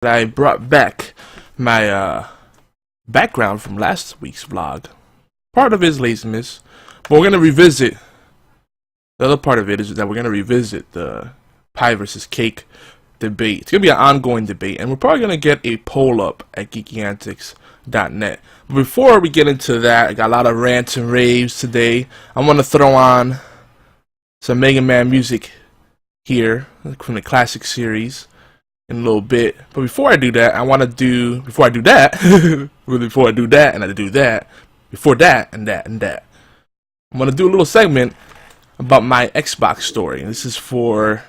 I brought back my background from last week's vlog. Part of it is laziness, but we're gonna revisit. The other part of it is that we're gonna revisit the pie versus cake debate. It's gonna be an ongoing debate, and we're probably gonna get a poll up at Geektastic.net. But before we get into that, I got a lot of rants and raves today. I want to throw on some Mega Man music here from the classic series in a little bit. But before I do that, I want to do before I do that and I do that, before that and that and that, I'm gonna do a little segment about my Xbox story. This is for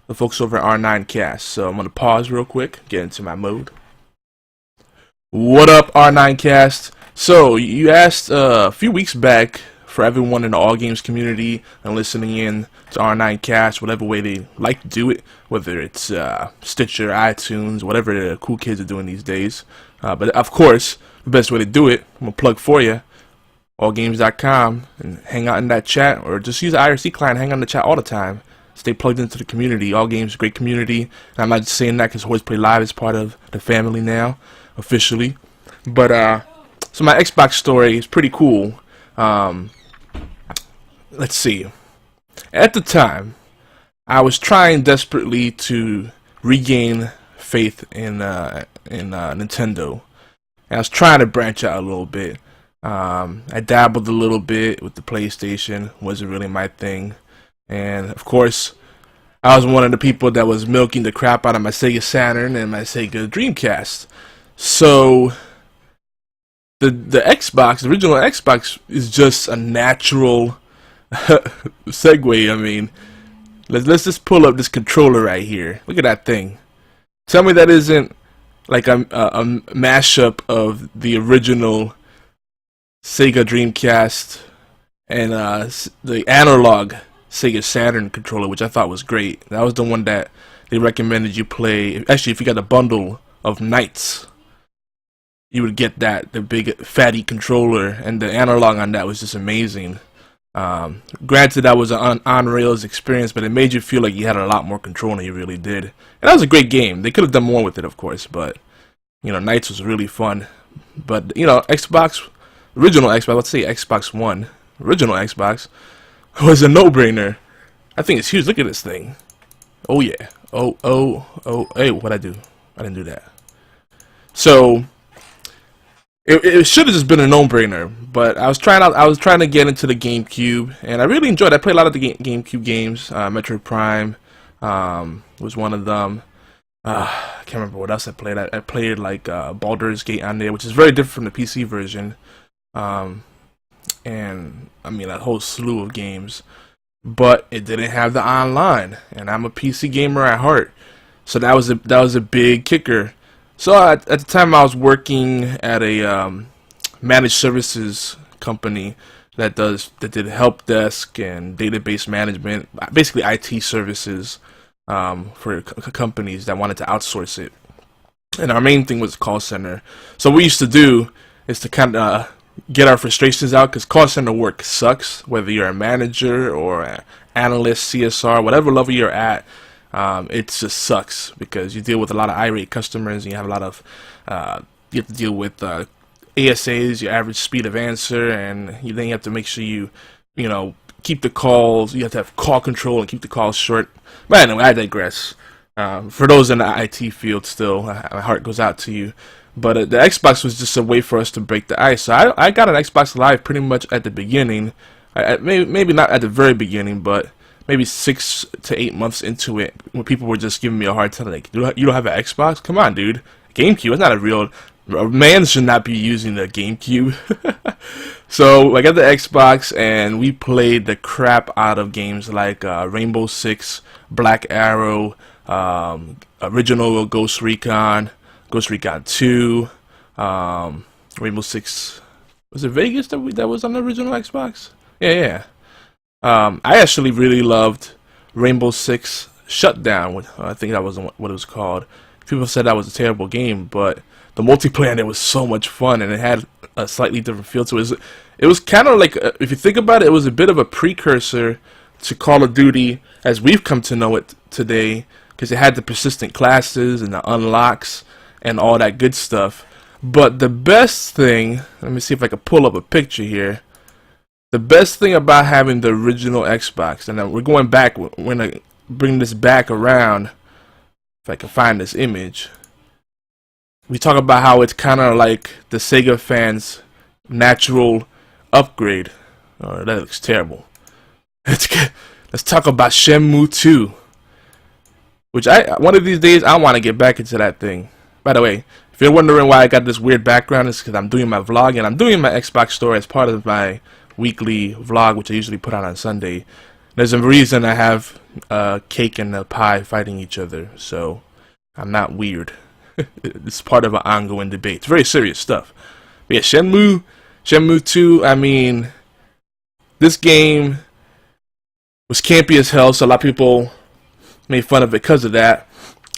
the folks over at R9Cast. So I'm gonna pause real quick, get into my mode. What up, R9Cast? So you asked a few weeks back for everyone in the All Games community and listening in to R9Cast, whatever way they like to do it, whether it's Stitcher, iTunes, whatever the cool kids are doing these days. But of course, the best way to do it, I'm gonna plug for you, allgames.com, and hang out in that chat, or just use the IRC client, hang out in the chat all the time. Stay plugged into the community. All Games, great community. And I'm not just saying that because Horse Play Live is part of the family now, officially. But so my Xbox story is pretty cool. Let's see. At the time, I was trying desperately to regain faith in Nintendo. And I was trying to branch out a little bit. I dabbled a little bit with the PlayStation. Wasn't really my thing. And of course, I was one of the people that was milking the crap out of my Sega Saturn and my Sega Dreamcast. So the Xbox, the original Xbox, is just a natural segue. I mean, let's just pull up this controller right here. Look at that thing. Tell me that isn't like a mashup of the original Sega Dreamcast and the analog Sega Saturn controller, which I thought was great. That was the one that they recommended you play. Actually, if you got a bundle of Knights, you would get that, the big fatty controller, and the analog on that was just amazing. Granted, that was an on-rails experience, but it made you feel like you had a lot more control than you really did. And that was a great game. They could have done more with it, of course, but you know, Knights was really fun. But you know, Xbox, original Xbox, let's say Xbox One, original Xbox, was a no-brainer. I think it's huge. Look at this thing. Oh yeah. Oh. Hey, what'd I do? I didn't do that. So it should have just been a no-brainer. But I was trying to get into the GameCube, and I really enjoyed it. I played a lot of the GameCube games. Metroid Prime was one of them. I can't remember what else I played. I played like Baldur's Gate on there, which is very different from the PC version. And I mean a whole slew of games, but it didn't have the online, and I'm a PC gamer at heart, so that was a big kicker. So at the time, I was working at a managed services company that did help desk and database management, basically IT services for companies that wanted to outsource it. And our main thing was call center. So what we used to do is to kind of get our frustrations out, because call center work sucks, whether you're a manager or an analyst, CSR, whatever level you're at. It just sucks because you deal with a lot of irate customers, and you have a lot of you have to deal with ASAs, your average speed of answer, and then you have to make sure you know, keep the calls. You have to have call control and keep the calls short. But anyway, I digress. For those in the IT field, still, my heart goes out to you. But the Xbox was just a way for us to break the ice. So I got an Xbox Live pretty much at the beginning. Maybe not at the very beginning, but maybe 6 to 8 months into it, when people were just giving me a hard time, like, you don't have an Xbox? Come on, dude. GameCube, it's not a man should not be using the GameCube. So I got the Xbox, and we played the crap out of games like Rainbow Six, Black Arrow, original Ghost Recon 2, Rainbow Six. Was it Vegas that was on the original Xbox? Yeah. I actually really loved Rainbow Six Shutdown. I think that was what it was called. People said that was a terrible game, but the multiplayer in it was so much fun, and it had a slightly different feel to it. It was kind of like, if you think about it, it was a bit of a precursor to Call of Duty as we've come to know it today, because it had the persistent classes and the unlocks. and all that good stuff. But the best thing, let me see if I can pull up a picture here. The best thing about having the original Xbox, and then we're going back, we're gonna bring this back around. If I can find this image, we talk about how it's kind of like the Sega fans' natural upgrade. Oh, that looks terrible. Let's talk about Shenmue 2, which one of these days I want to get back into that thing. By the way, if you're wondering why I got this weird background, it's because I'm doing my vlog and I'm doing my Xbox story as part of my weekly vlog, which I usually put out on Sunday. There's a reason I have cake and a pie fighting each other, so I'm not weird. It's part of an ongoing debate. It's very serious stuff. But yeah, Shenmue 2, I mean, this game was campy as hell, so a lot of people made fun of it because of that,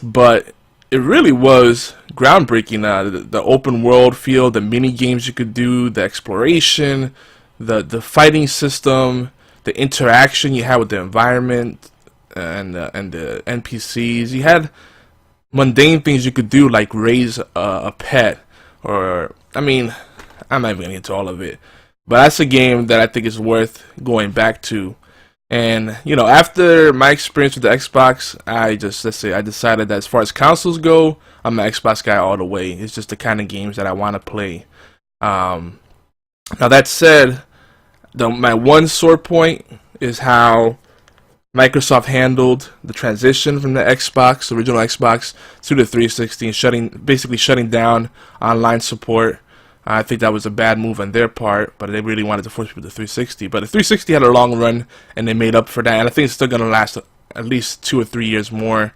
but it really was groundbreaking. The open world feel, the mini games you could do, the exploration, the fighting system, the interaction you had with the environment and the NPCs. You had mundane things you could do, like raise a pet, or I mean, I'm not even gonna get into all of it, but that's a game that I think is worth going back to. And you know, after my experience with the Xbox, I decided that as far as consoles go, I'm an Xbox guy all the way. It's just the kind of games that I want to play. Now that said, my one sore point is how Microsoft handled the transition from the Xbox, the original Xbox, to the 360, and basically shutting down online support. I think that was a bad move on their part, but they really wanted to force people to 360. But the 360 had a long run, and they made up for that. And I think it's still going to last at least 2 or 3 years more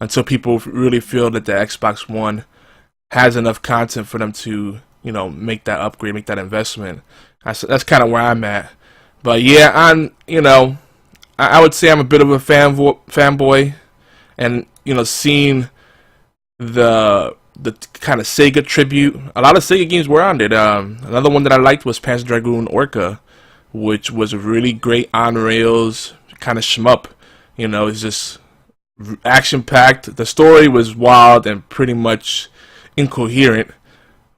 until people really feel that the Xbox One has enough content for them to, you know, make that upgrade, make that investment. That's kind of where I'm at. But yeah, I would say I'm a bit of a fanboy, and you know, seeing the kind of Sega tribute. A lot of Sega games were on it. Another one that I liked was Panzer Dragoon Orca, which was a really great on rails kind of shmup. You know, it's just action packed. The story was wild and pretty much incoherent,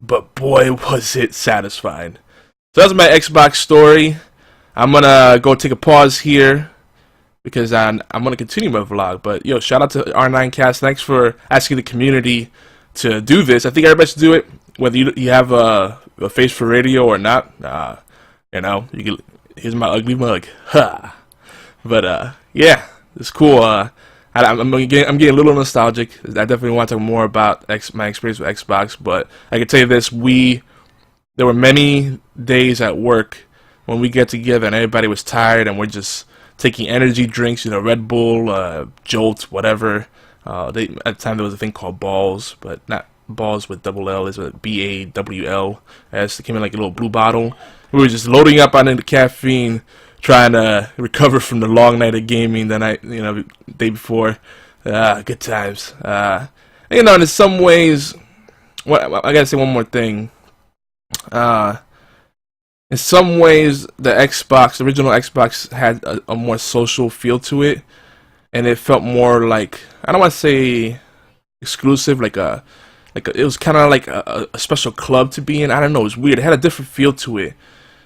but boy was it satisfying. So that's my Xbox story. I'm gonna go take a pause here because I'm gonna continue my vlog. But yo, shout out to R9Cast. Thanks for asking the community to do this. I think everybody should do it, whether you have a face for radio or not. You know, here's my ugly mug. Ha! But yeah, it's cool. I'm getting a little nostalgic. I definitely want to talk more about my experience with Xbox. But I can tell you this: there were many days at work when we get together and everybody was tired and we're just taking energy drinks, you know, Red Bull, Jolt, whatever. At the time there was a thing called Balls, but not Balls with double L. It's a BAWLS. It came in like a little blue bottle. We were just loading up on the caffeine, trying to recover from the long night of gaming the day before. Good times. You know, in some ways, I gotta say one more thing. In some ways, the original Xbox, had a more social feel to it, and it felt more like, I don't want to say exclusive, it was kind of like a special club to be in. I don't know, it was weird. It had a different feel to it,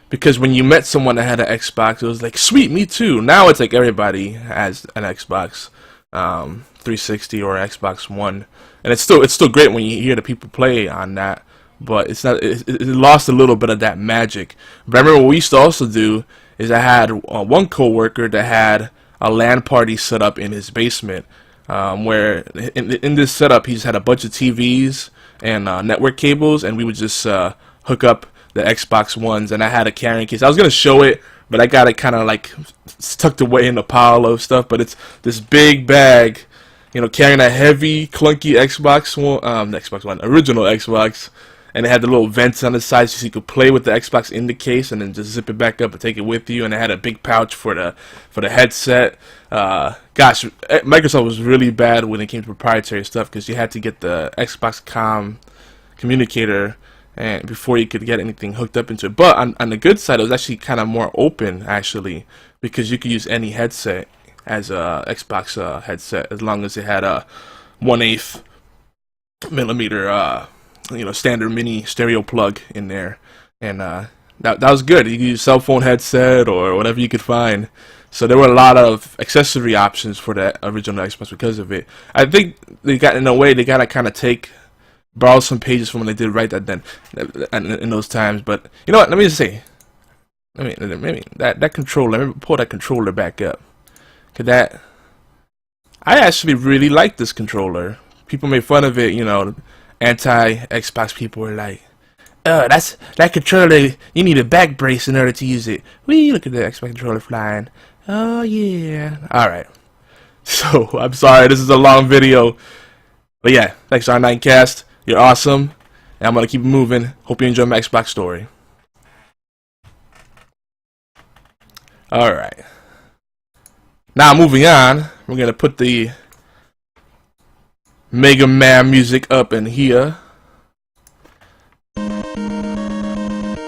because when you met someone that had an Xbox, it was like, sweet, me too. Now it's like everybody has an Xbox 360 or Xbox One, and it's still great when you hear the people play on that. But it's not. It lost a little bit of that magic. But I remember what we used to also do is I had one coworker that had a LAN party set up in his basement, where in this setup he just had a bunch of TVs and network cables, and we would just hook up the Xbox Ones. And I had a carrying case. I was gonna show it, but I got it kind of like tucked away in a pile of stuff. But it's this big bag, you know, carrying a heavy, clunky Xbox One, original Xbox. And it had the little vents on the side so you could play with the Xbox in the case and then just zip it back up and take it with you. And it had a big pouch for the headset. Gosh, Microsoft was really bad when it came to proprietary stuff, because you had to get the Xbox communicator and before you could get anything hooked up into it. But on the good side, it was actually kind of more open, actually, because you could use any headset as a Xbox headset, as long as it had a 1/8 millimeter standard mini stereo plug in there, and that was good. You could use cell phone headset or whatever you could find. So there were a lot of accessory options for that original Xbox because of it. I think they got, in a way, they gotta kind of borrow some pages from when they did right that then in those times. But you know what? Let me just say, maybe that controller. Let me pull that controller back up. I actually really like this controller. People made fun of it, anti-Xbox people were like, "Oh, that controller. You need a back brace in order to use it." Wee, look at the Xbox controller flying. Oh yeah. All right. So I'm sorry, this is a long video, but yeah, thanks R9Cast. You're awesome, and I'm gonna keep moving. Hope you enjoy my Xbox story. All right. Now moving on, we're gonna put the Mega Man music up in here.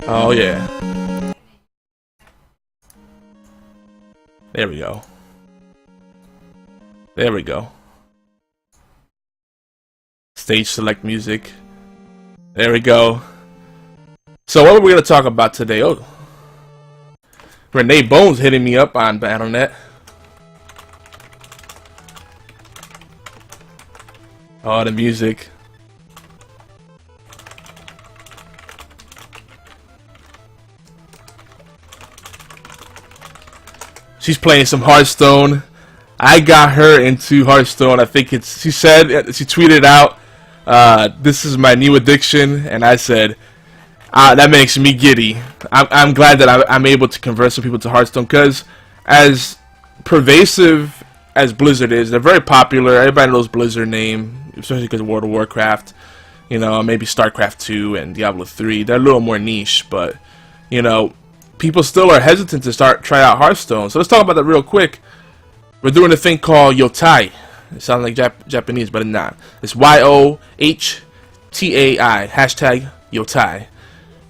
Oh yeah. There we go. There we go. Stage select music. There we go. So what are we gonna talk about today? Oh, Renee Bones hitting me up on Battle.net. Oh, the music. She's playing some Hearthstone. I got her into Hearthstone. I think she tweeted out, "This is my new addiction," and I said, that makes me giddy. I'm glad that I'm able to convert some people to Hearthstone, because as pervasive as Blizzard is, they're very popular. Everybody knows Blizzard name, especially because of World of Warcraft. Maybe StarCraft 2 and Diablo 3. They're a little more niche, but people still are hesitant to try out Hearthstone. So let's talk about that real quick. We're doing a thing called Yotai. It sounds like Japanese, but it's not. It's YOHTAI. Hashtag Yotai.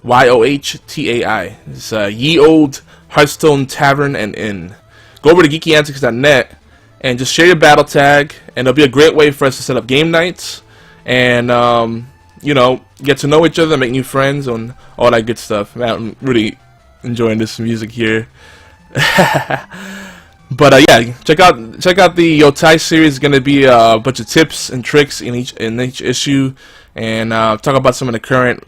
YOHTAI. It's Ye Old Hearthstone Tavern and Inn. Go over to geekyantics.net and just share your battle tag, and it'll be a great way for us to set up game nights and get to know each other, make new friends, and all that good stuff. Man, I'm really enjoying this music here. But yeah, check out the Yotai series. It's gonna be a bunch of tips and tricks in each issue, and talk about some of the current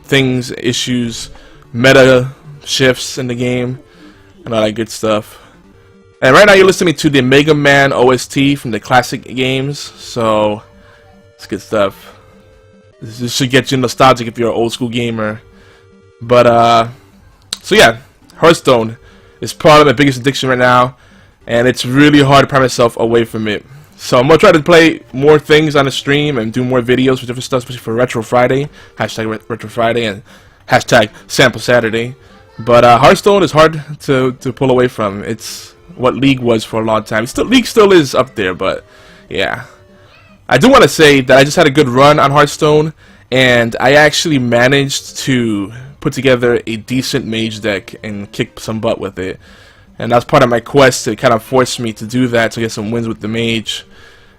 things, issues, meta shifts in the game, and all that good stuff. And right now you're listening to the Mega Man OST from the classic games, so it's good stuff. This should get you nostalgic if you're an old school gamer. But so yeah, Hearthstone is probably my biggest addiction right now, and it's really hard to pry myself away from it. So I'm gonna try to play more things on the stream and do more videos for different stuff, especially for Retro Friday, hashtag Retro Friday, and hashtag Sample Saturday. But Hearthstone is hard to pull away from. It's what League was for a long time. League still is up there, but yeah. I do want to say that I just had a good run on Hearthstone, and I actually managed to put together a decent mage deck and kick some butt with it. And that's part of my quest to kind of force me to do that, to get some wins with the mage.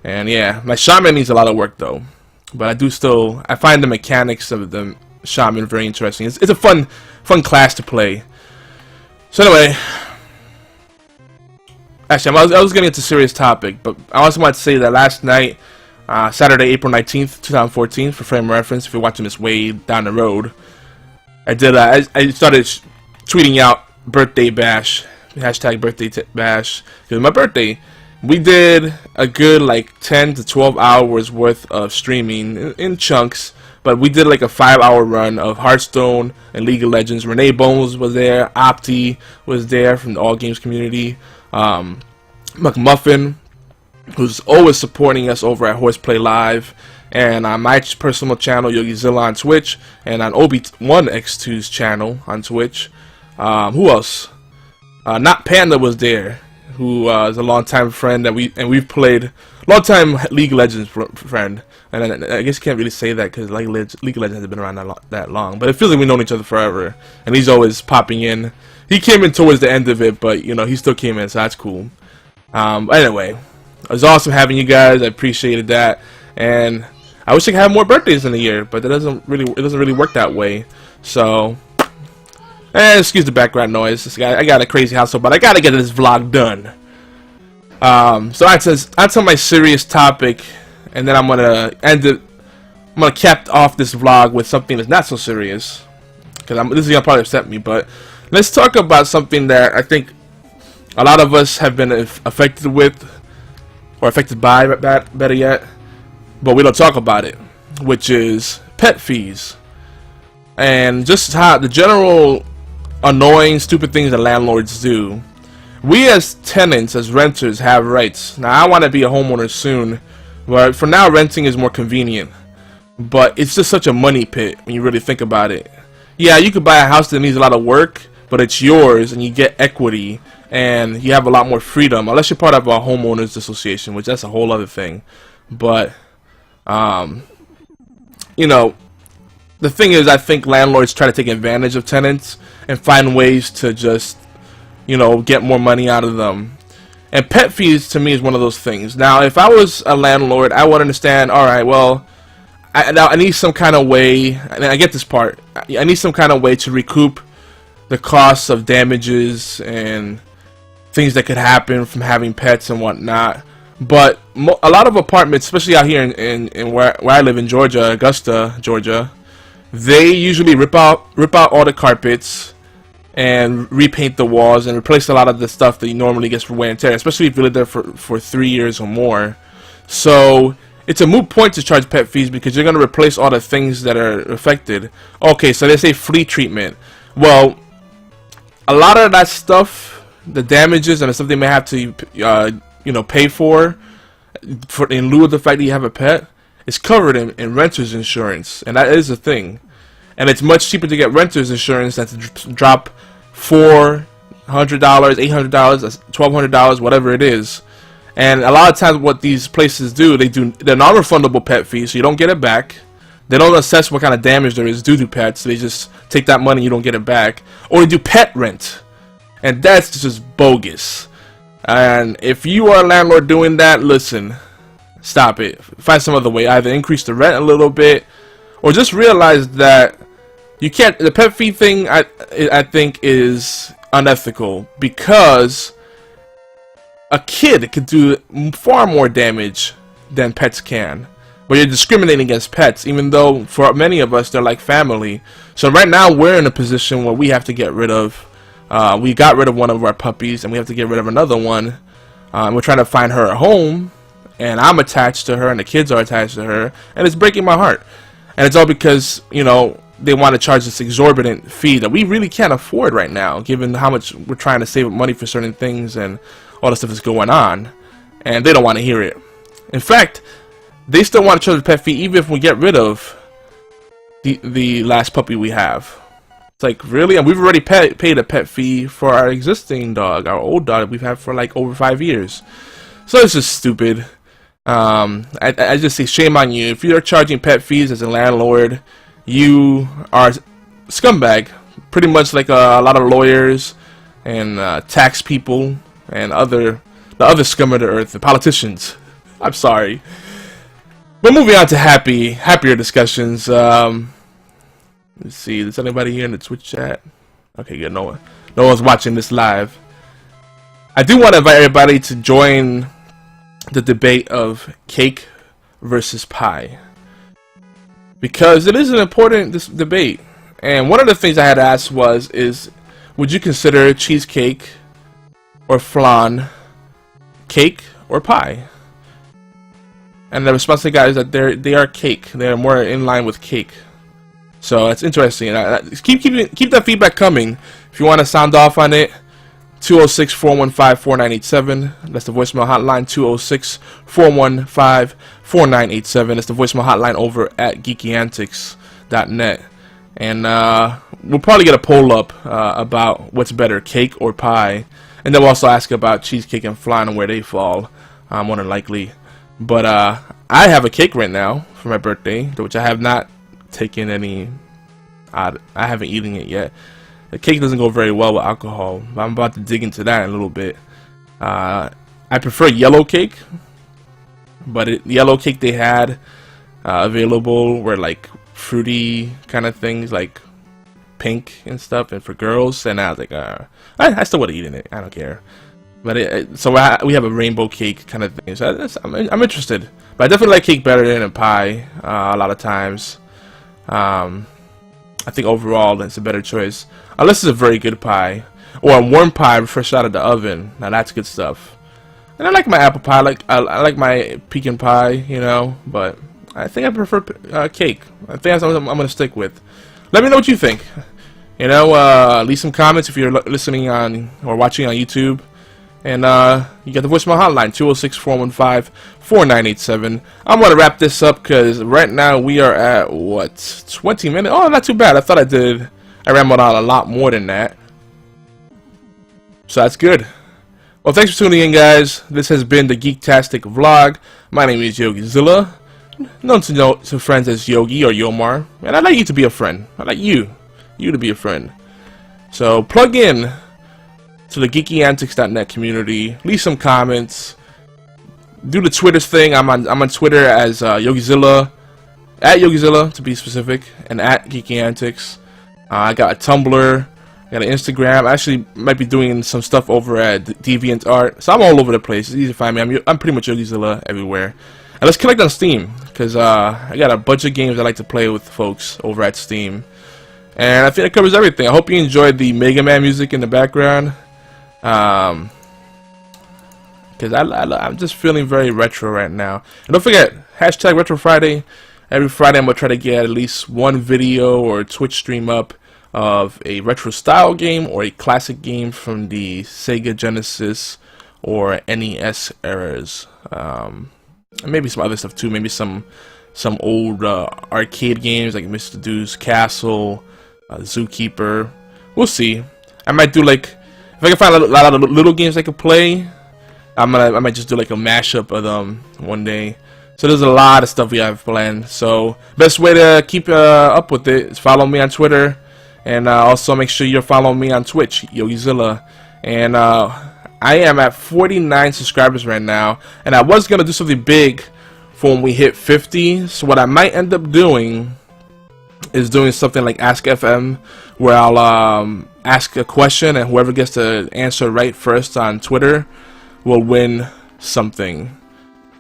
And yeah, my shaman needs a lot of work though. But I find the mechanics of the shaman very interesting. It's a fun class to play. So anyway, actually I was getting into a serious topic, but I also want to say that last night, Saturday, April 19th, 2014, for frame reference, if you're watching this way down the road, I started tweeting out birthday bash, hashtag birthday bash, because my birthday. We did a good like 10 to 12 hours worth of streaming in chunks, but we did like a 5-hour run of Hearthstone and League of Legends. Renee Bones was there, Opti was there from the All Games community, McMuffin, who's always supporting us over at Horseplay Live, and on my personal channel, YogiZilla on Twitch, and on Obi1X2's channel on Twitch. Who else? Not Panda was there, who is a longtime friend that we've played, longtime League of Legends friend. And I guess you can't really say that because League of Legends hasn't been around that long, but it feels like we've known each other forever. And he's always popping in. He came in towards the end of it, but he still came in, so that's cool. Anyway, it was awesome having you guys. I appreciated that, and I wish I could have more birthdays in a year, but it doesn't really work that way. So, excuse the background noise. I got a crazy household, but I gotta get this vlog done. So that's on my serious topic, and then I'm gonna end it. I'm gonna cap off this vlog with something that's not so serious, because this is gonna probably upset me. But let's talk about something that I think a lot of us have been affected with, or affected by, better yet, but we don't talk about it, which is pet fees, and just how the general annoying, stupid things that landlords do. We as tenants, as renters, have rights. Now, I want to be a homeowner soon, but for now, renting is more convenient. But it's just such a money pit when you really think about it. Yeah, you could buy a house that needs a lot of work, but it's yours, and you get equity, and you have a lot more freedom, unless you're part of a homeowners association, which that's a whole other thing. But, you know, the thing is, I think landlords try to take advantage of tenants and find ways to just, you know, get more money out of them. And pet fees, to me, is one of those things. Now, if I was a landlord, I would understand, alright, well, I need some kind of way, and I get this part, I need some kind of way to recoup the costs of damages and things that could happen from having pets and whatnot. But a lot of apartments, especially out here in where I live in Georgia, Augusta, Georgia, they usually rip out all the carpets and repaint the walls and replace a lot of the stuff that you normally get for wear and tear, especially if you live there for 3 years or more. So it's a moot point to charge pet fees because you're going to replace all the things that are affected. Okay, so they say flea treatment. Well, a lot of that stuff, the damages and the stuff they may have to, you know, pay for in lieu of the fact that you have a pet, is covered in renter's insurance, and that is a thing. And it's much cheaper to get renter's insurance than to drop $400, $800, $1,200, whatever it is. And a lot of times what these places do, they're non-refundable pet fees, so you don't get it back. They don't assess what kind of damage there is due to pets, so they just take that money, you don't get it back. Or they do pet rent, and that's just bogus. And if you are a landlord doing that, listen, stop it. Find some other way. Either increase the rent a little bit, or just realize that you can't. The pet fee thing, I think, is unethical, because a kid could do far more damage than pets can. But you're discriminating against pets, even though for many of us they're like family. So right now we're in a position where we have to get rid of. We got rid of one of our puppies, and we have to get rid of another one. We're trying to find her a home, and I'm attached to her, and the kids are attached to her, and it's breaking my heart. And it's all because, you know, they want to charge this exorbitant fee that we really can't afford right now, given how much we're trying to save money for certain things and all the stuff that's going on. And they don't want to hear it. In fact, they still want to charge the pet fee even if we get rid of the last puppy we have. It's like, really? And we've already paid a pet fee for our existing dog, our old dog that we've had for like over 5 years. So it's just stupid. I just say shame on you. If you're charging pet fees as a landlord, you are a scumbag. Pretty much like a lot of lawyers and tax people and the other scum of the earth, the politicians. I'm sorry. But moving on to happier discussions. Let's see. Is anybody here in the Twitch chat? Okay, good. No one's watching this live. I do want to invite everybody to join the debate of cake versus pie, because it is an important debate. And one of the things I had asked is would you consider cheesecake or flan cake or pie? And the response I got is that they are cake. They're more in line with cake. So that's interesting. Keep that feedback coming. If you want to sound off on it, 206-415-4987. That's the voicemail hotline. 206-415-4987. That's the voicemail hotline over at geekyantics.net. And we'll probably get a poll up about what's better, cake or pie. And then we'll also ask about cheesecake and flan and where they fall, more than likely. But I have a cake right now for my birthday, which I have not taken any. I haven't eaten it yet. The cake doesn't go very well with alcohol. I'm about to dig into that in a little bit. I prefer yellow cake, but the yellow cake they had available, where like fruity kind of things, like pink and stuff, and for girls. And I was like, I still would have eaten it. I don't care. But so we have a rainbow cake kind of thing. So I'm interested. But I definitely like cake better than a pie a lot of times. I think overall it's a better choice, unless it's a very good pie or a warm pie fresh out of the oven. Now that's good stuff. And I like my apple pie. I like my pecan pie, you know. But I think I prefer cake. I think that's what I'm gonna stick with. Let me know what you think. You know, leave some comments if you're listening on or watching on YouTube. And you got the voicemail hotline, 206-415-4987. I'm going to wrap this up because right now we are at, what, 20 minutes? Oh, not too bad. I thought I rambled on a lot more than that. So that's good. Well, thanks for tuning in, guys. This has been the Geektastic vlog. My name is YogiZilla, known to friends as Yogi or Yomar. And I'd like you to be a friend. I'd like you to be a friend. So plug in to the geekyantics.net community, leave some comments, do the Twitter thing. I'm on Twitter as YogiZilla, at YogiZilla to be specific, and at Geekyantics. I got a Tumblr, I got an Instagram. I actually might be doing some stuff over at DeviantArt, so I'm all over the place. It's easy to find me. I'm pretty much YogiZilla everywhere. And let's connect on Steam, because I got a bunch of games I like to play with folks over at Steam. And I think that covers everything. I hope you enjoyed the Mega Man music in the background. Because I'm just feeling very retro right now. And don't forget, hashtag Retro Friday. Every Friday I'm going to try to get at least one video or Twitch stream up of a retro style game or a classic game from the Sega Genesis or NES eras. And maybe some other stuff too. Maybe some old arcade games like Mr. Deuce Castle, Zookeeper. We'll see. I might do like, if I can find a lot of little games I could play, I might just do like a mashup of them one day. So there's a lot of stuff we have planned. So best way to keep up with it is follow me on Twitter, and also make sure you're following me on Twitch, YogiZilla. And I am at 49 subscribers right now, and I was gonna do something big for when we hit 50. So what I might end up doing is doing something like Ask FM, where I'll ask a question, and whoever gets to answer right first on Twitter will win something.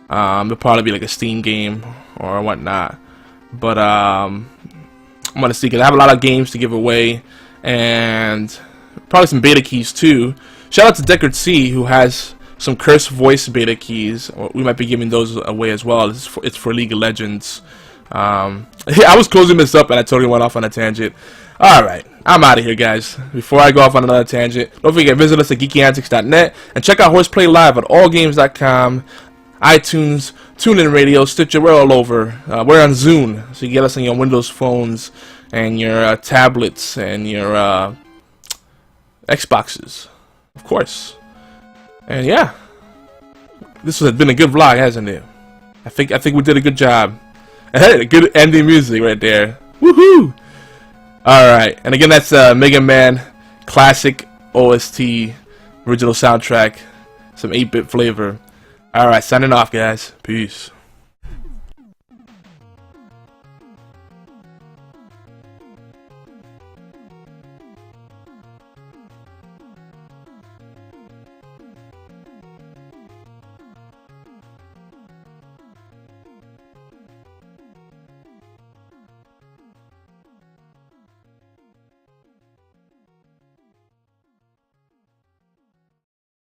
It'll probably be like a Steam game or whatnot. But I'm gonna see, because I have a lot of games to give away, and probably some beta keys too. Shout out to Deckard C, who has some Curse Voice beta keys. We might be giving those away as well. It's for League of Legends. I was closing this up and I totally went off on a tangent. Alright, I'm out of here, guys. Before I go off on another tangent, don't forget, visit us at geekyantics.net and check out Horseplay Live at allgames.com, iTunes, TuneIn Radio, Stitcher. We're all over. We're on Zune, so you get us on your Windows phones and your tablets and your Xboxes, of course. And yeah, this has been a good vlog, hasn't it? I think we did a good job. Hey, good ending music right there. Woohoo! Alright, and again, that's Mega Man classic OST, original soundtrack, some 8-bit flavor. Alright, signing off, guys. Peace.